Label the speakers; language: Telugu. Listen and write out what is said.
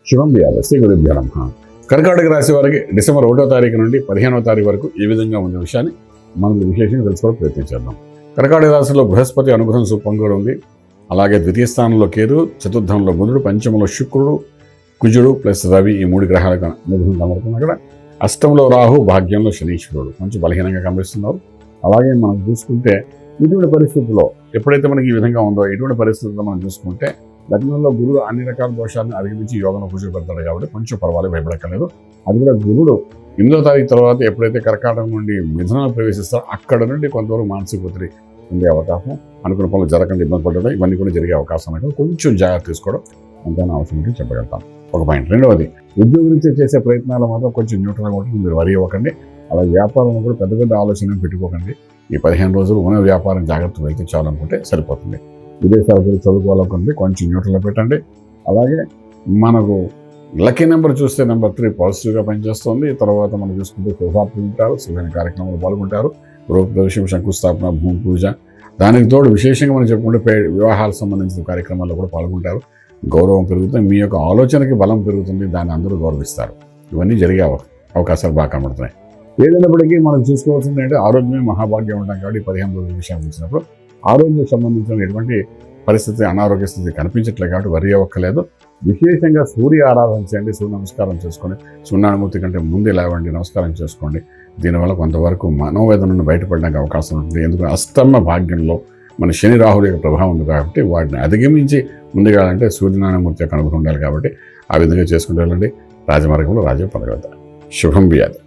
Speaker 1: శుభం వ్యాధి శ్రీ గురుభ్యో నమః. కర్కాటక రాశి వారికి డిసెంబర్ 1వ తారీఖు నుండి 15వ తారీఖు వరకు ఈ విధంగా ఉన్న విషయాన్ని మనం విశేషంగా తెలుసుకోవడం ప్రయత్నించేద్దాం. కర్కాటక రాశిలో బృహస్పతి అనుగ్రహం సూపంగా ఉంది. అలాగే ద్వితీయ స్థానంలో కేతు, చతుర్థంలో బుధుడు, పంచమంలో శుక్రుడు, కుజుడు ప్లస్ రవి, ఈ 3 గ్రహాలకు అనుగ్రహం కనబడుతుంది. అక్కడ అష్టంలో రాహు, భాగ్యంలో శనీశ్వరుడు కొంచెం బలహీనంగా కనిపిస్తున్నారు. అలాగే మనం చూసుకుంటే ఇటువంటి పరిస్థితుల్లో ఎప్పుడైతే మనకి ఈ విధంగా ఉందో ఇటువంటి పరిస్థితుల్లో మనం చూసుకుంటే లగ్నంలో గురుడు అన్ని రకాల దోషాలను అధిగమించి యోగంలో కూర్చోబెడతాడు కాబట్టి కొంచెం పర్వాలేదు, భయపడక్కర్లేదు. అది కూడా గురుడు 8వ తారీఖు తర్వాత ఎప్పుడైతే కర్కాటకం నుండి మిథునంలో ప్రవేశిస్తారో అక్కడ నుండి కొంతవరకు మానసిక ఒత్తిడి ఉండే అవకాశం, అనుకున్న పనులు జరగకుండా ఇబ్బంది పడడం, ఇవన్నీ కూడా జరిగే అవకాశం అనేది కొంచెం జాగ్రత్త తీసుకోవడం అంతైనా అవసరం ఉంటే చెప్పగలుగుతాం. ఒక పాయింట్. రెండవది, ఉద్యోగం నుంచి చేసే ప్రయత్నాలు మాత్రం కొంచెం న్యూట్రల్గా ఉంటుంది. మీరు వరి ఇవ్వకండి. అలా వ్యాపారంలో కూడా పెద్ద పెద్ద ఆలోచన పెట్టుకోకండి. ఈ 15 రోజులు ఉన్న వ్యాపారం జాగ్రత్త వెళ్తే చాలనుకుంటే సరిపోతుంది. విదేశాలకు చదువుకోవాలనుకుంటే కొంచెం న్యూట్రల్గా పెట్టండి. అలాగే మనకు లక్కీ నెంబర్ చూస్తే నెంబర్ 3 పాజిటివ్గా పనిచేస్తుంది. తర్వాత మనం చూసుకుంటే శుభార్తలు ఉంటారు, శుభమైన కార్యక్రమాలు పాల్గొంటారు. గృహప్రవేశం, శంకుస్థాపన, భూమి పూజ, దానికి తోడు విశేషంగా మనం చెప్పుకుంటే వివాహాలకు సంబంధించిన కార్యక్రమాల్లో కూడా పాల్గొంటారు. గౌరవం పెరుగుతుంది, మీ యొక్క ఆలోచనకి బలం పెరుగుతుంది, దాన్ని అందరూ గౌరవిస్తారు. ఇవన్నీ జరిగే అవకాశాలు బాగా కనబడుతున్నాయి. ఏదైనప్పటికీ మనం చూసుకోవాల్సింది అంటే ఆరోగ్యమే మహాభాగ్యం ఉంటాం కాబట్టి 15 రోజుల విషయం వచ్చినప్పుడు ఆరోగ్యం సంబంధించిన ఎటువంటి పరిస్థితి, అనారోగ్య స్థితి కనిపించట్లేదు కాబట్టి వరి అవ్వక్కలేదు. విశేషంగా సూర్య ఆరాధన చేయండి, సూర్య నమస్కారం చేసుకోండి, సున్నానుమూర్తి కంటే ముందే లేవండి, నమస్కారం చేసుకోండి. దీనివల్ల కొంతవరకు మనోవేదన నుండి బయటపడడానికి అవకాశం ఉంటుంది. ఎందుకంటే అష్టమ భాగ్యంలో మన శని రాహుల యొక్క ప్రభావం ఉంది కాబట్టి వాటిని అధిగమించి ముందుగాలంటే సూర్యనారాయణమూర్తి యొక్క అనుగ్రహం ఉండాలి కాబట్టి ఆ విధంగా చేసుకుంటూ వెళ్ళండి. రాజమార్గంలో రాజ్యం పొందగలుగుతారు. శుభం వ్యాధి.